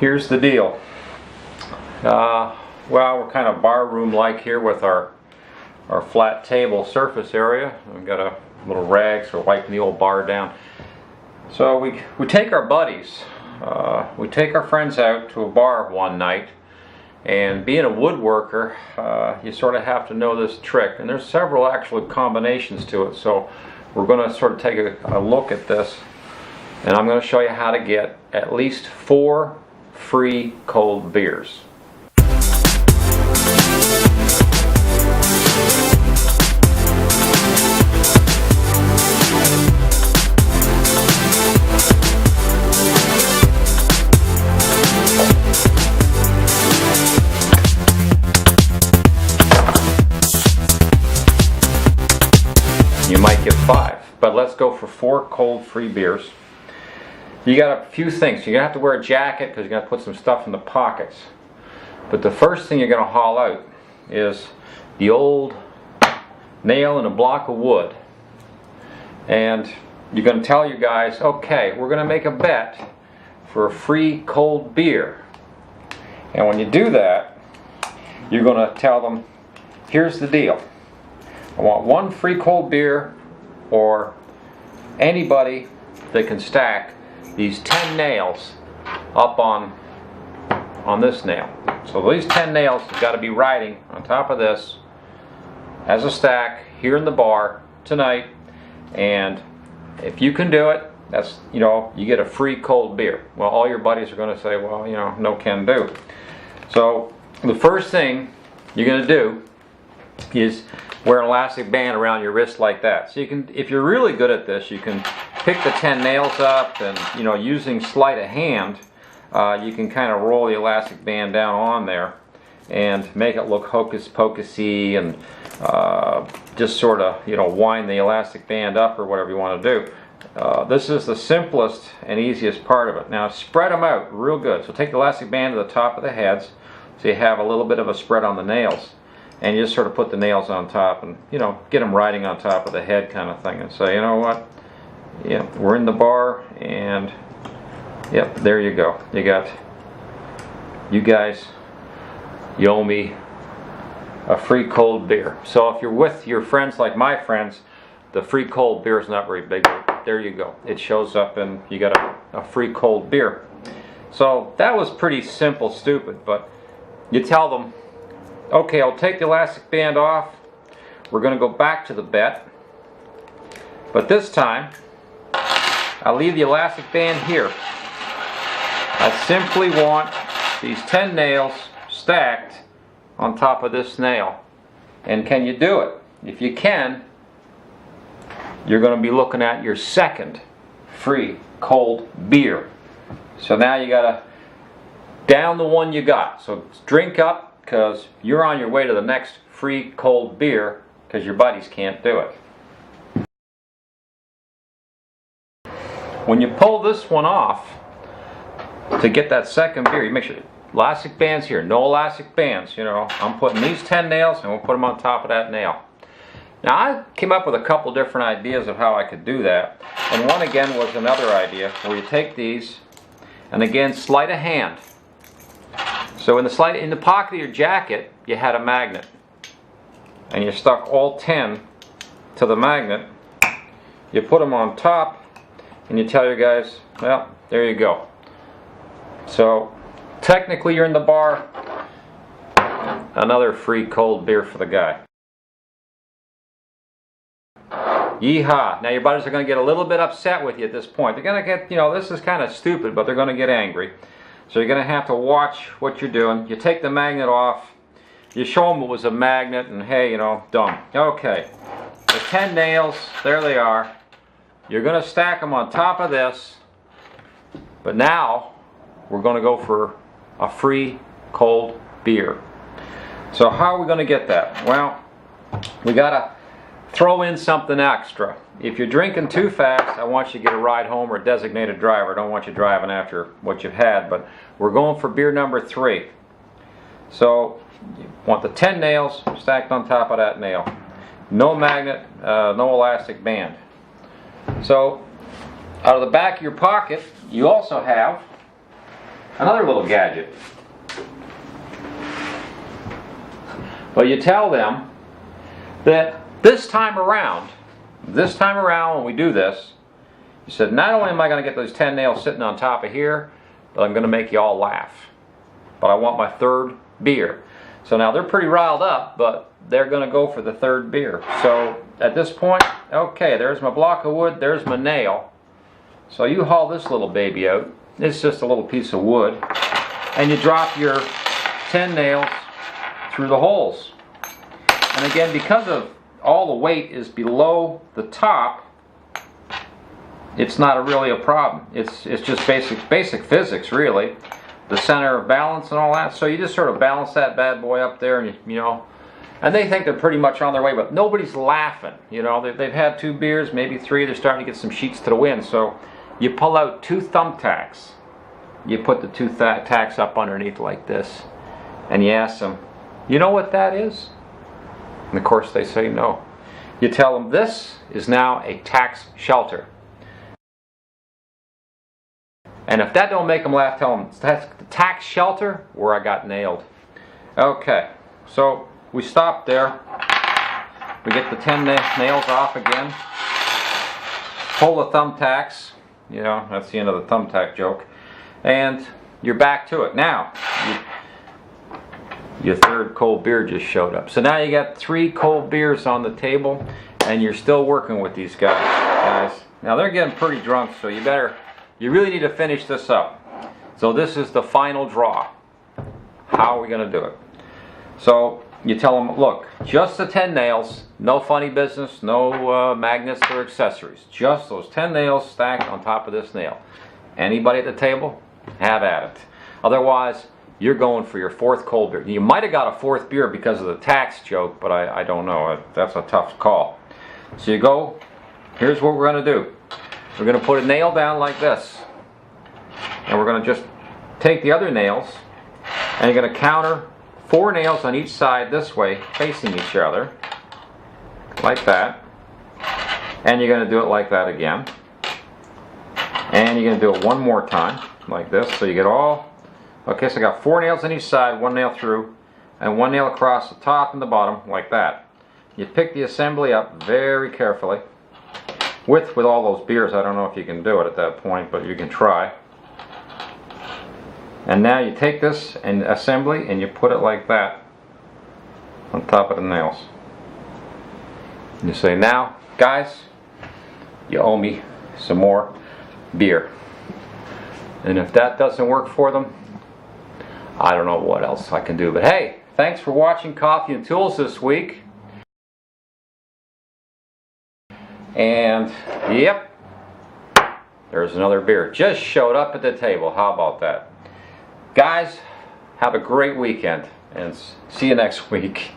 Here's the deal. Well, we're kind of bar room like here with our flat table surface area. We've got a little rag, so we're wiping the old bar down. So we take our buddies, we take our friends out to a bar one night, and being a woodworker, you sort of have to know this trick, and there's several actual combinations to it. So we're going to sort of take a look at this, and I'm going to show you how to get at least 4 free cold beers. You might get 5, but let's go for 4 cold free beers. You got a few things. You're going to have to wear a jacket because you're going to put some stuff in the pockets. But the first thing you're going to haul out is the old nail and a block of wood. And you're going to tell your guys, okay, we're going to make a bet for a free cold beer. And when you do that, you're going to tell them, here's the deal. I want 1 free cold beer, or anybody that can stack these 10 nails up on this nail. So these 10 nails have got to be riding on top of this as a stack here in the bar tonight. And if you can do it, that's, you get a free cold beer. Well, all your buddies are going to say, well, no can do. So the first thing you're going to do is wear an elastic band around your wrist like that. So you can, if you're really good at this, you can pick the 10 nails up and, using sleight of hand, you can kind of roll the elastic band down on there and make it look hocus pocusy, and just sort of, wind the elastic band up or whatever you want to do. This is the simplest and easiest part of it. Now spread them out real good. So take the elastic band to the top of the heads so you have a little bit of a spread on the nails. And you just sort of put the nails on top and, get them riding on top of the head kind of thing, and say, you know what, yeah, we're in the bar, and yep, there you go. You guys, you owe me a free cold beer. So if you're with your friends like my friends, the free cold beer is not very big. There you go. It shows up and you got a free cold beer. So that was pretty simple, stupid, but you tell them, okay, I'll take the elastic band off. We're going to go back to the bet. But this time, I'll leave the elastic band here. I simply want these 10 nails stacked on top of this nail. And can you do it? If you can, you're going to be looking at your second free cold beer. So now you got to down the one you got. So drink up, because you're on your way to the next free cold beer because your buddies can't do it. When you pull this one off to get that second beer, you make sure elastic bands here, no elastic bands. I'm putting these 10 nails and we'll put them on top of that nail. Now I came up with a couple different ideas of how I could do that, and one again was another idea where you take these and again sleight of hand. So in the pocket of your jacket, you had a magnet, and you stuck all 10 to the magnet. You put them on top, and you tell your guys, well, there you go. So technically you're in the bar, another free cold beer for the guy. Yeehaw! Now your buddies are going to get a little bit upset with you at this point. They're going to get, this is kind of stupid, but they're going to get angry. So you're going to have to watch what you're doing. You take the magnet off, you show them it was a magnet, and hey, dumb. Okay, the 10 nails, there they are. You're going to stack them on top of this, but now we're going to go for a free cold beer. So how are we going to get that? Well, we got to throw in something extra. If you're drinking too fast, I want you to get a ride home or a designated driver. I don't want you driving after what you've had, but we're going for beer number 3. So you want the 10 nails stacked on top of that nail. No magnet, no elastic band. So out of the back of your pocket, you also have Another little gadget. Well, you tell them that this time around when we do this, you said, not only am I going to get those 10 nails sitting on top of here, but I'm going to make you all laugh. But I want my third beer. So now they're pretty riled up, but they're going to go for the third beer. So at this point, okay, there's my block of wood, there's my nail. So you haul this little baby out. It's just a little piece of wood. And you drop your 10 nails through the holes. And again, because of all the weight is below the top, it's not really a problem. It's just basic physics, really. The center of balance and all that. So you just sort of balance that bad boy up there, and you know, and they think they're pretty much on their way, but nobody's laughing. You know, they've had 2 beers, maybe 3. They're starting to get some sheets to the wind. So you pull out 2 thumbtacks. You put the 2 tacks up underneath like this, and you ask them, you know what that is? And of course they say no. You tell them this is now a tax shelter. And if that don't make them laugh, tell them that's the tax shelter where I got nailed. Okay, so we stop there. We get the 10 nails off again. Pull the thumbtacks. You know, that's the end of the thumbtack joke. And you're back to it. Now, your third cold beer just showed up. So now you got 3 cold beers on the table, and you're still working with these guys. Now they're getting pretty drunk, so you really need to finish this up. So this is the final draw. How are we going to do it? So you tell them, look, just the 10 nails, no funny business, no magnets or accessories. Just those 10 nails stacked on top of this nail. Anybody at the table? Have at it. Otherwise, you're going for your 4th cold beer. You might have got a 4th beer because of the tax joke, but I don't know. That's a tough call. So you go, here's what we're going to do. We're going to put a nail down like this. And we're going to just take the other nails, and you're going to counter 4 nails on each side this way, facing each other. Like that. And you're going to do it like that again. And you're going to do it one more time, like this. So you get all... Okay, so I got 4 nails on each side, 1 nail through, and 1 nail across the top and the bottom, like that. You pick the assembly up very carefully. With all those beers, I don't know if you can do it at that point, but you can try. And now you take this and assembly and you put it like that on top of the nails. And you say, now, guys, you owe me some more beer. And if that doesn't work for them, I don't know what else I can do. But hey, thanks for watching Coffee and Tools this week. And yep, there's another beer. Just showed up at the table. How about that? Guys, have a great weekend and see you next week.